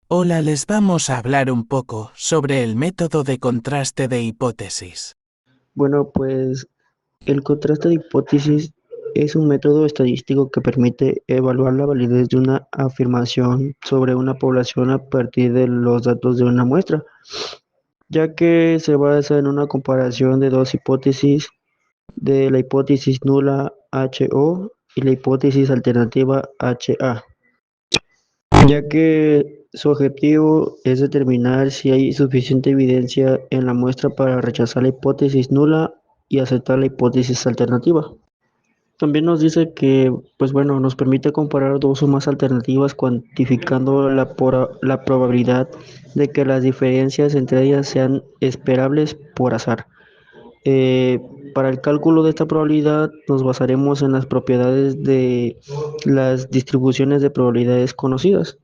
Hola, les vamos a hablar un poco sobre el método de contraste de hipótesis. Bueno, pues el contraste de hipótesis es un método estadístico que permite evaluar la validez de una afirmación sobre una población a partir de los datos de una muestra, ya que se basa en una comparación de dos hipótesis, de la hipótesis nula HO y la hipótesis alternativa HA, ya que su objetivo es determinar si hay suficiente evidencia en la muestra para rechazar la hipótesis nula y aceptar la hipótesis alternativa. También nos dice que, pues bueno, nos permite comparar dos o más alternativas cuantificando la probabilidad de que las diferencias entre ellas sean esperables por azar. Eh, para el cálculo de esta probabilidad nos basaremos en las propiedades de las distribuciones de probabilidades conocidas.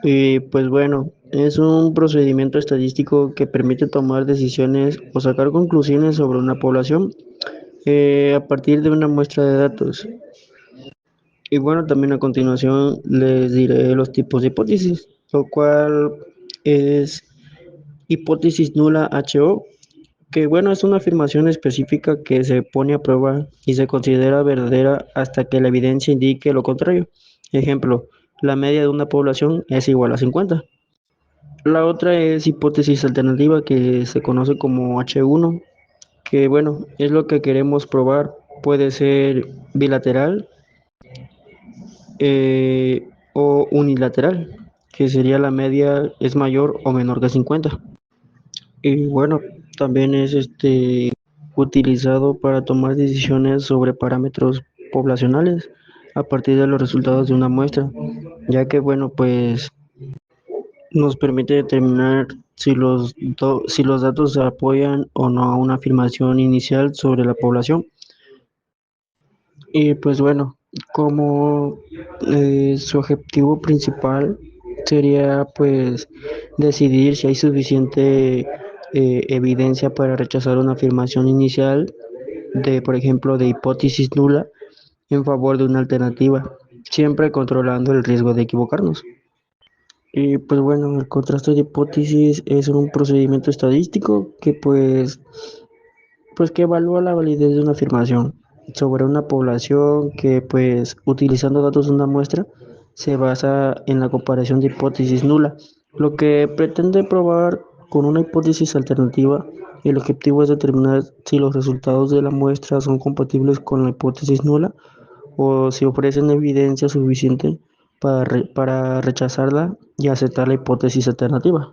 Y pues bueno, es un procedimiento estadístico que permite tomar decisiones o sacar conclusiones sobre una población a partir de una muestra de datos. Y bueno, también a continuación les diré los tipos de hipótesis, lo cual es hipótesis nula HO, que bueno, es una afirmación específica que se pone a prueba y se considera verdadera hasta que la evidencia indique lo contrario. Ejemplo, la media de una población es igual a 50. La otra es hipótesis alternativa que se conoce como H1, que bueno, es lo que queremos probar. Puede ser bilateral o unilateral, que sería la media es mayor o menor que 50. Y bueno, también es utilizado para tomar decisiones sobre parámetros poblacionales a partir de los resultados de una muestra, ya que bueno, pues nos permite determinar si los datos apoyan o no a una afirmación inicial sobre la población. Y pues bueno, como su objetivo principal sería pues decidir si hay suficiente evidencia para rechazar una afirmación inicial de, por ejemplo, de hipótesis nula en favor de una alternativa, siempre controlando el riesgo de equivocarnos. Y pues bueno, el contraste de hipótesis es un procedimiento estadístico que pues que evalúa la validez de una afirmación sobre una población que pues utilizando datos de una muestra se basa en la comparación de hipótesis nula. Lo que pretende probar con una hipótesis alternativa, el objetivo es determinar si los resultados de la muestra son compatibles con la hipótesis nula o si ofrecen evidencia suficiente para rechazarla y aceptar la hipótesis alternativa.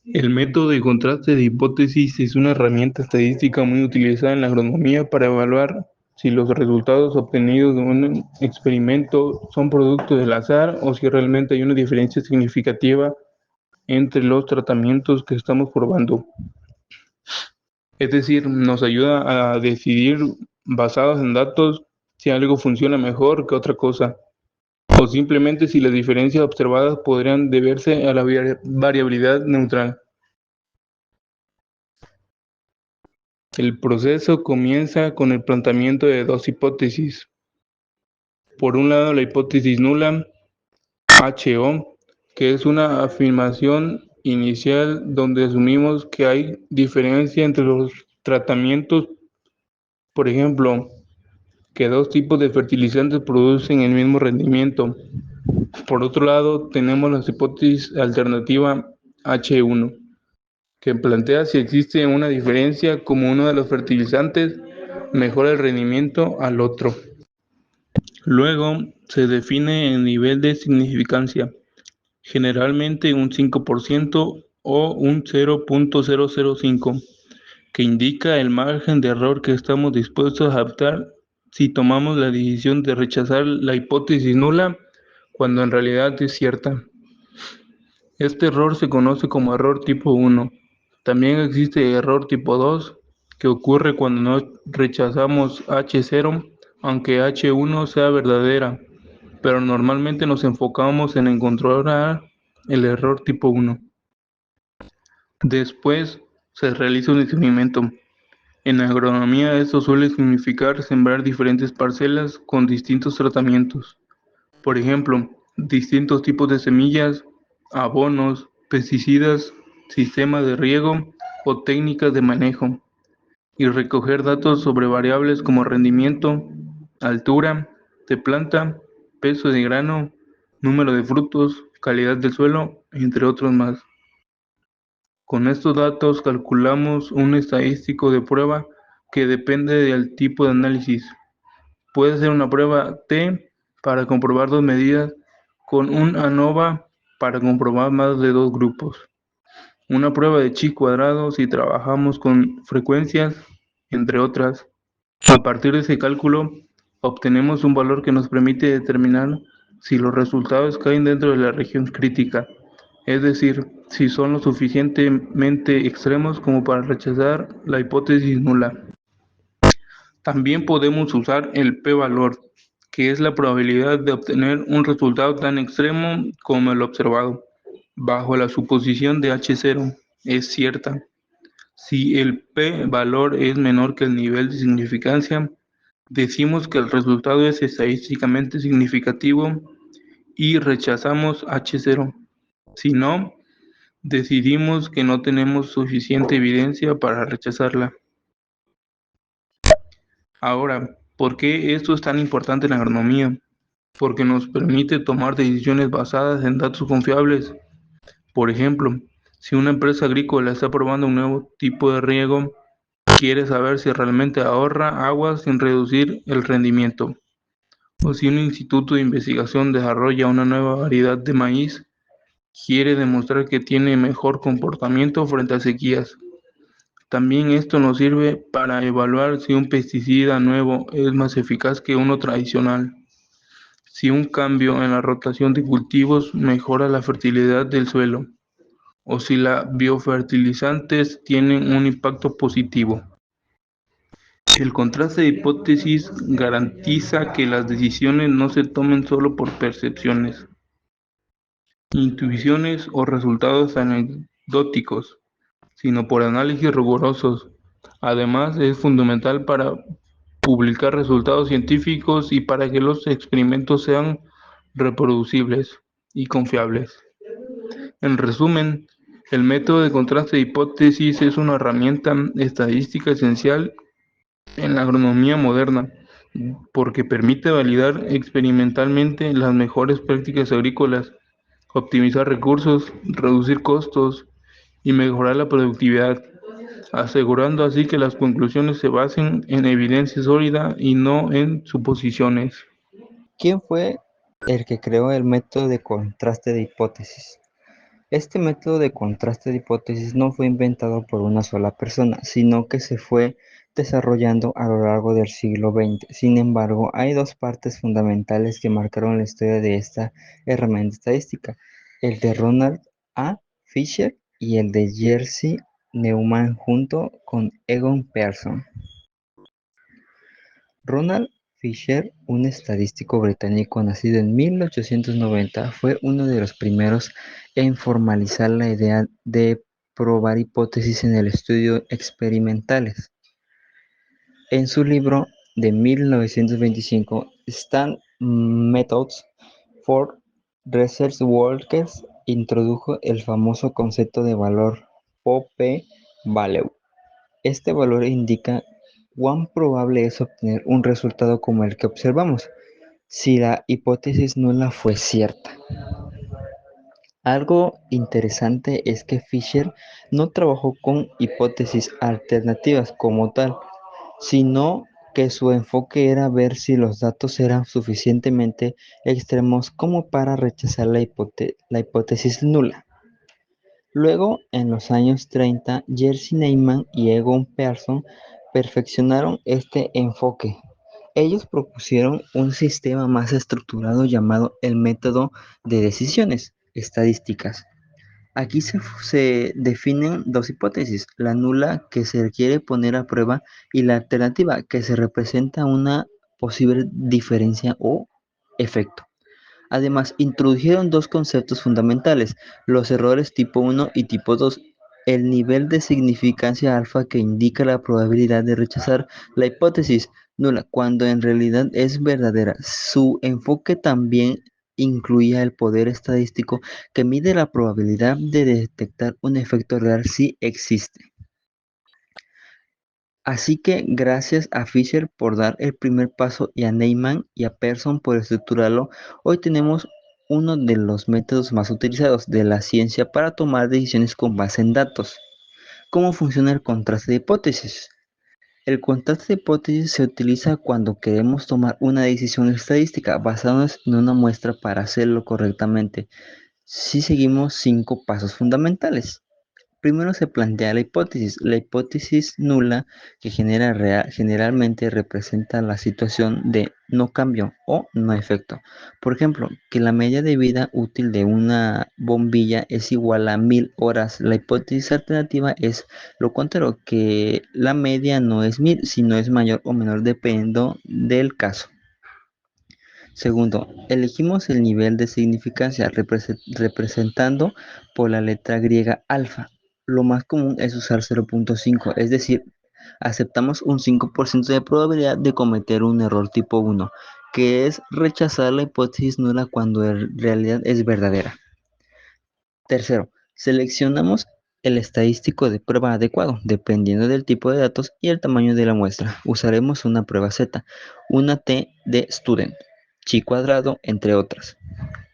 El método de contraste de hipótesis es una herramienta estadística muy utilizada en la agronomía para evaluar si los resultados obtenidos de un experimento son producto del azar o si realmente hay una diferencia significativa entre los tratamientos que estamos probando. Es decir, nos ayuda a decidir basados en datos si algo funciona mejor que otra cosa, o simplemente si las diferencias observadas podrían deberse a la variabilidad neutral. El proceso comienza con el planteamiento de dos hipótesis. Por un lado, la hipótesis nula, HO, que es una afirmación inicial donde asumimos que hay diferencia entre los tratamientos, por ejemplo, que dos tipos de fertilizantes producen el mismo rendimiento. Por otro lado, tenemos la hipótesis alternativa H1, que plantea si existe una diferencia como uno de los fertilizantes mejora el rendimiento al otro. Luego se define el nivel de significancia, generalmente un 5% o un 0.005, que indica el margen de error que estamos dispuestos a aceptar si tomamos la decisión de rechazar la hipótesis nula cuando en realidad es cierta. Este error se conoce como error tipo 1. También existe error tipo 2, que ocurre cuando no rechazamos H0, aunque H1 sea verdadera, pero normalmente nos enfocamos en encontrar el error tipo 1. Después se realiza un experimento. En agronomía esto suele significar sembrar diferentes parcelas con distintos tratamientos. Por ejemplo, distintos tipos de semillas abonos, pesticidas, sistemas de riego o técnicas de manejo, y recoger datos sobre variables como rendimiento, altura de planta, peso de grano, número de frutos, calidad del suelo, entre otros más. Con estos datos calculamos un estadístico de prueba que depende del tipo de análisis. Puede ser una prueba T para comprobar dos medidas, con un ANOVA para comprobar más de dos grupos. Una prueba de chi cuadrado si trabajamos con frecuencias, entre otras. A partir de ese cálculo, obtenemos un valor que nos permite determinar si los resultados caen dentro de la región crítica, es decir, si son lo suficientemente extremos como para rechazar la hipótesis nula. También podemos usar el p-valor, que es la probabilidad de obtener un resultado tan extremo como el observado, bajo la suposición de H0 es cierta. Si el p-valor es menor que el nivel de significancia, decimos que el resultado es estadísticamente significativo y rechazamos H0. Si no, decidimos que no tenemos suficiente evidencia para rechazarla. Ahora, ¿por qué esto es tan importante en agronomía? Porque nos permite tomar decisiones basadas en datos confiables. Por ejemplo, si una empresa agrícola está probando un nuevo tipo de riego, quiere saber si realmente ahorra agua sin reducir el rendimiento. O si un instituto de investigación desarrolla una nueva variedad de maíz, quiere demostrar que tiene mejor comportamiento frente a sequías. También esto nos sirve para evaluar si un pesticida nuevo es más eficaz que uno tradicional, si un cambio en la rotación de cultivos mejora la fertilidad del suelo, o si los biofertilizantes tienen un impacto positivo. El contraste de hipótesis garantiza que las decisiones no se tomen solo por percepciones, intuiciones o resultados anecdóticos, sino por análisis rigurosos. Además, es fundamental para publicar resultados científicos y para que los experimentos sean reproducibles y confiables. En resumen, el método de contraste de hipótesis es una herramienta estadística esencial en la agronomía moderna, porque permite validar experimentalmente las mejores prácticas agrícolas, optimizar recursos, reducir costos y mejorar la productividad, asegurando así que las conclusiones se basen en evidencia sólida y no en suposiciones. ¿Quién fue el que creó el método de contraste de hipótesis? Este método de contraste de hipótesis no fue inventado por una sola persona, sino que se fue desarrollando a lo largo del siglo XX. Sin embargo, hay dos partes fundamentales que marcaron la historia de esta herramienta estadística: el de Ronald A. Fisher y el de Jerzy Neumann junto con Egon Pearson. Ronald Fisher, un estadístico británico nacido en 1890, fue uno de los primeros en formalizar la idea de probar hipótesis en el estudio experimentales. En su libro de 1925, Stand Methods for Research Workers, introdujo el famoso concepto de valor o p-value. Este valor indica cuán probable es obtener un resultado como el que observamos, si la hipótesis nula fue cierta. Algo interesante es que Fisher no trabajó con hipótesis alternativas como tal, sino que su enfoque era ver si los datos eran suficientemente extremos como para rechazar la hipótesis nula. Luego, en los años 30, Jerzy Neumann y Egon Pearson perfeccionaron este enfoque. Ellos propusieron un sistema más estructurado llamado el método de decisiones estadísticas. Aquí se definen dos hipótesis: la nula, que se quiere poner a prueba, y la alternativa, que se representa una posible diferencia o efecto. Además, introdujeron dos conceptos fundamentales: los errores tipo 1 y tipo 2, el nivel de significancia alfa, que indica la probabilidad de rechazar la hipótesis nula cuando en realidad es verdadera. Su enfoque también incluía el poder estadístico que mide la probabilidad de detectar un efecto real si existe. Así que gracias a Fisher por dar el primer paso y a Neyman y a Pearson por estructurarlo, hoy tenemos uno de los métodos más utilizados de la ciencia para tomar decisiones con base en datos. ¿Cómo funciona el contraste de hipótesis? El contraste de hipótesis se utiliza cuando queremos tomar una decisión estadística basándonos en una muestra para hacerlo correctamente, si seguimos 5 pasos fundamentales. Primero se plantea la hipótesis nula que generalmente representa la situación de no cambio o no efecto. Por ejemplo, que la media de vida útil de una bombilla es igual a 1000 horas. La hipótesis alternativa es lo contrario, que la media no es 1000, sino es mayor o menor dependiendo del caso. Segundo, elegimos el nivel de significancia representando por la letra griega alfa. Lo más común es usar 0.5, es decir, aceptamos un 5% de probabilidad de cometer un error tipo 1, que es rechazar la hipótesis nula cuando en realidad es verdadera. Tercero, seleccionamos el estadístico de prueba adecuado, dependiendo del tipo de datos y el tamaño de la muestra. Usaremos una prueba Z, una T de student, chi cuadrado, entre otras.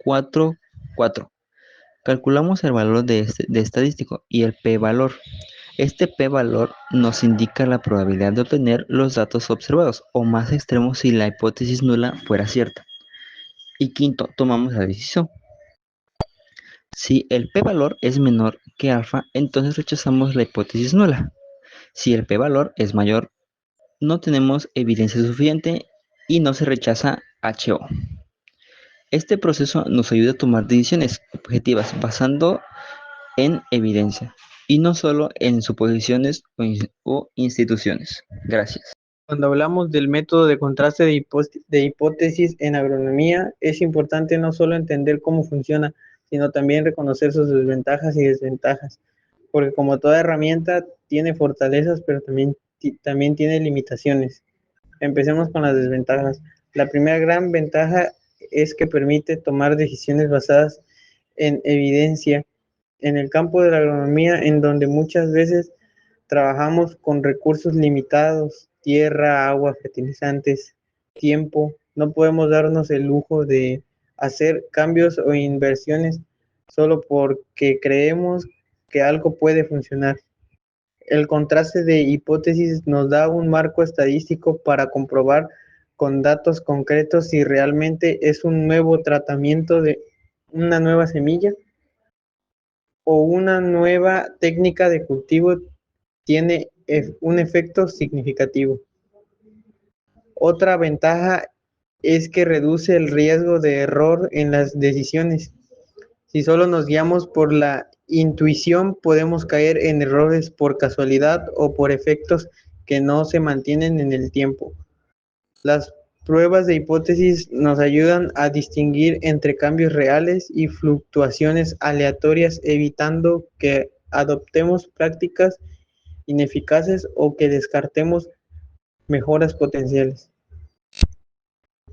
4. Calculamos el valor de estadístico y el p-valor. Este p-valor nos indica la probabilidad de obtener los datos observados, o más extremo si la hipótesis nula fuera cierta. Y quinto, tomamos la decisión. Si el p-valor es menor que alfa, entonces rechazamos la hipótesis nula. Si el p-valor es mayor, no tenemos evidencia suficiente y no se rechaza HO. Este proceso nos ayuda a tomar decisiones objetivas basando en evidencia y no solo en suposiciones o instituciones. Gracias. Cuando hablamos del método de contraste de hipótesis en agronomía, es importante no solo entender cómo funciona, sino también reconocer sus desventajas y desventajas, porque como toda herramienta tiene fortalezas, pero también tiene limitaciones. Empecemos con las desventajas. La primera gran ventaja es que permite tomar decisiones basadas en evidencia. En el campo de la agronomía, en donde muchas veces trabajamos con recursos limitados, tierra, agua, fertilizantes, tiempo, no podemos darnos el lujo de hacer cambios o inversiones solo porque creemos que algo puede funcionar. El contraste de hipótesis nos da un marco estadístico para comprobar con datos concretos si realmente es un nuevo tratamiento de una nueva semilla o una nueva técnica de cultivo tiene un efecto significativo. Otra ventaja es que reduce el riesgo de error en las decisiones. Si solo nos guiamos por la intuición, podemos caer en errores por casualidad o por efectos que no se mantienen en el tiempo. Las pruebas de hipótesis nos ayudan a distinguir entre cambios reales y fluctuaciones aleatorias, evitando que adoptemos prácticas ineficaces o que descartemos mejoras potenciales.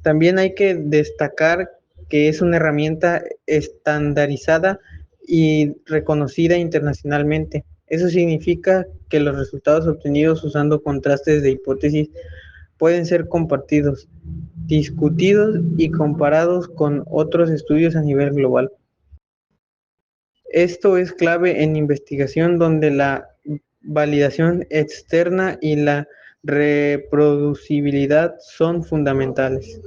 También hay que destacar que es una herramienta estandarizada y reconocida internacionalmente. Eso significa que los resultados obtenidos usando contrastes de hipótesis pueden ser compartidos, discutidos y comparados con otros estudios a nivel global. Esto es clave en investigación donde la validación externa y la reproducibilidad son fundamentales.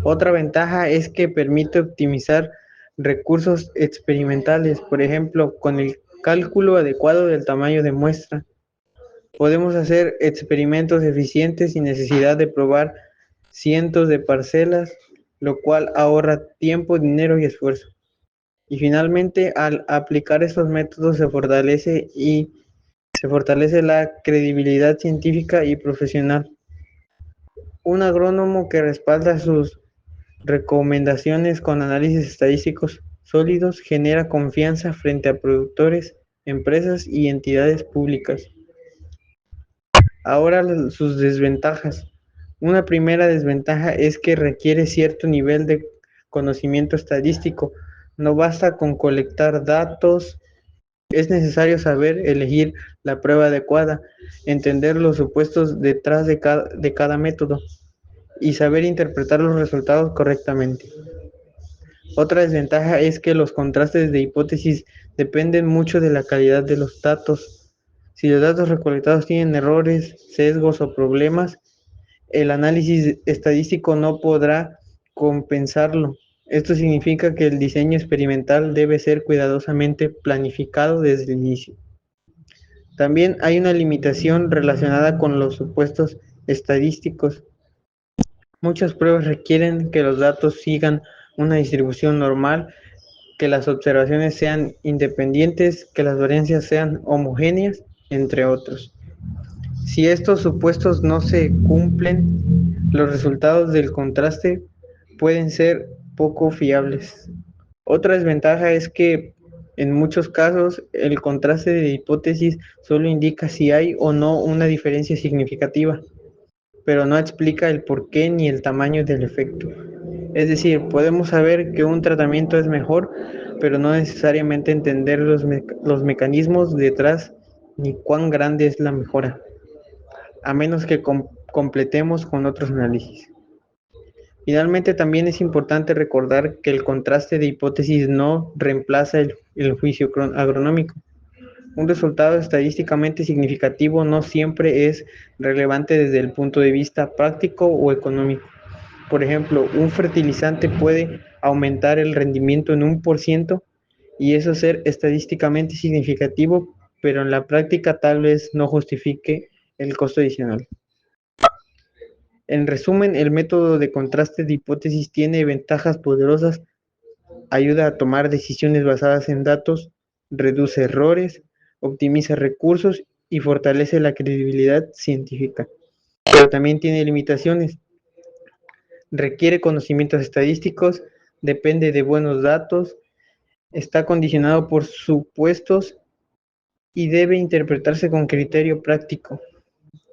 Otra ventaja es que permite optimizar recursos experimentales, por ejemplo, con el cálculo adecuado del tamaño de muestra. Podemos hacer experimentos eficientes sin necesidad de probar cientos de parcelas, lo cual ahorra tiempo, dinero y esfuerzo. Y finalmente, al aplicar estos métodos se fortalece la credibilidad científica y profesional. Un agrónomo que respalda sus recomendaciones con análisis estadísticos sólidos genera confianza frente a productores, empresas y entidades públicas. Ahora sus desventajas. Una primera desventaja es que requiere cierto nivel de conocimiento estadístico. No basta con colectar datos, es necesario saber elegir la prueba adecuada, entender los supuestos detrás de cada método y saber interpretar los resultados correctamente. Otra desventaja es que los contrastes de hipótesis dependen mucho de la calidad de los datos. Si los datos recolectados tienen errores, sesgos o problemas, el análisis estadístico no podrá compensarlo. Esto significa que el diseño experimental debe ser cuidadosamente planificado desde el inicio. También hay una limitación relacionada con los supuestos estadísticos. Muchas pruebas requieren que los datos sigan una distribución normal, que las observaciones sean independientes, que las variancias sean homogéneas, entre otros. Si estos supuestos no se cumplen, los resultados del contraste pueden ser poco fiables. Otra desventaja es que en muchos casos el contraste de hipótesis solo indica si hay o no una diferencia significativa, pero no explica el porqué ni el tamaño del efecto. Es decir, podemos saber que un tratamiento es mejor, pero no necesariamente entender los mecanismos detrás ni cuán grande es la mejora, a menos que completemos con otros análisis. Finalmente, también es importante recordar que el contraste de hipótesis no reemplaza el juicio agronómico. Un resultado estadísticamente significativo no siempre es relevante desde el punto de vista práctico o económico. Por ejemplo, un fertilizante puede aumentar el rendimiento en 1% y eso ser estadísticamente significativo, pero en la práctica tal vez no justifique el costo adicional. En resumen, el método de contraste de hipótesis tiene ventajas poderosas, ayuda a tomar decisiones basadas en datos, reduce errores, optimiza recursos y fortalece la credibilidad científica. Pero también tiene limitaciones. Requiere conocimientos estadísticos, depende de buenos datos, está condicionado por supuestos y debe interpretarse con criterio práctico.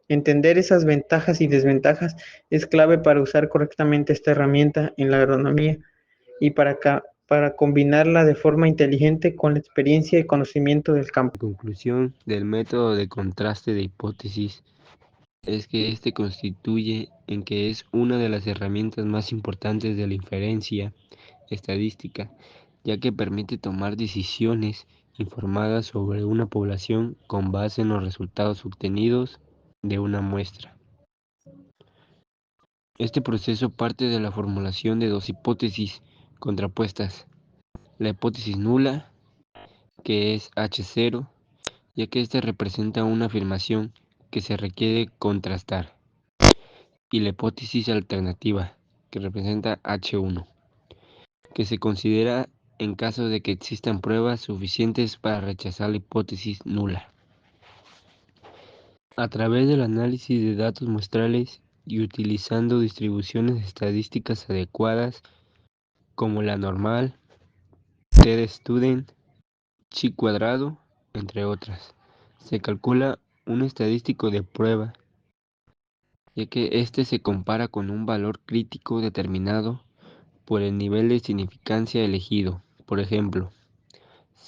Entender esas ventajas y desventajas es clave para usar correctamente esta herramienta en la agronomía y para combinarla de forma inteligente con la experiencia y conocimiento del campo. La conclusión del método de contraste de hipótesis es que este constituye en que es una de las herramientas más importantes de la inferencia estadística, ya que permite tomar decisiones informadas sobre una población con base en los resultados obtenidos de una muestra. Este proceso parte de la formulación de dos hipótesis contrapuestas: la hipótesis nula, que es H0, ya que ésta representa una afirmación que se requiere contrastar, y la hipótesis alternativa, que representa H1, que se considera en caso de que existan pruebas suficientes para rechazar la hipótesis nula. A través del análisis de datos muestrales y utilizando distribuciones estadísticas adecuadas como la normal, t-de-student, chi-cuadrado, entre otras, se calcula un estadístico de prueba, ya que este se compara con un valor crítico determinado por el nivel de significancia elegido, por ejemplo,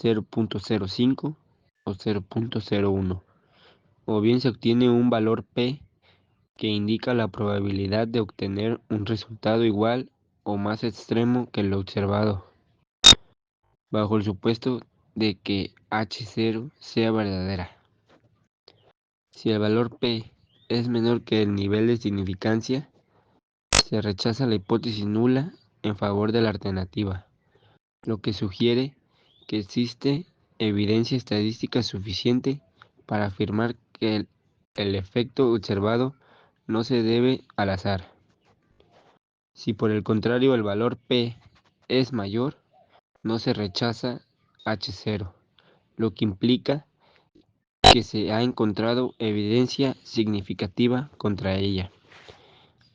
0.05 o 0.01, o bien se obtiene un valor p que indica la probabilidad de obtener un resultado igual o más extremo que lo observado, bajo el supuesto de que H0 sea verdadera. Si el valor p es menor que el nivel de significancia, se rechaza la hipótesis nula en favor de la alternativa, lo que sugiere que existe evidencia estadística suficiente para afirmar que el efecto observado no se debe al azar. Si por el contrario el valor p es mayor, no se rechaza H0, lo que implica que se ha encontrado evidencia significativa contra ella,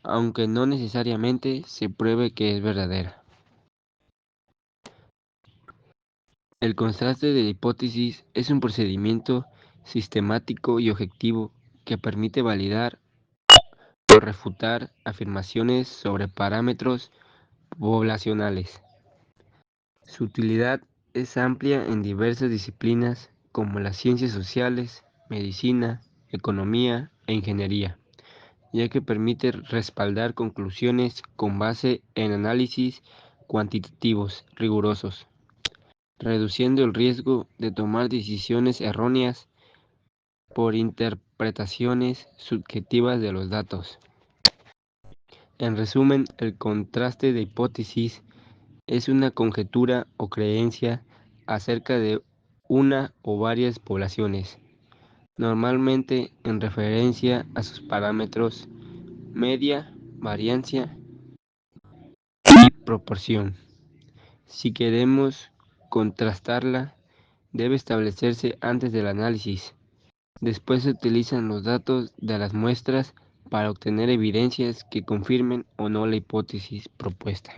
aunque no necesariamente se pruebe que es verdadera. El contraste de hipótesis es un procedimiento sistemático y objetivo que permite validar o refutar afirmaciones sobre parámetros poblacionales. Su utilidad es amplia en diversas disciplinas como las ciencias sociales, medicina, economía e ingeniería, ya que permite respaldar conclusiones con base en análisis cuantitativos rigurosos, reduciendo el riesgo de tomar decisiones erróneas por interpretaciones subjetivas de los datos. En resumen, el contraste de hipótesis es una conjetura o creencia acerca de una o varias poblaciones, normalmente en referencia a sus parámetros media, variancia y proporción. Si queremos contrastarla, debe establecerse antes del análisis. Después se utilizan los datos de las muestras para obtener evidencias que confirmen o no la hipótesis propuesta.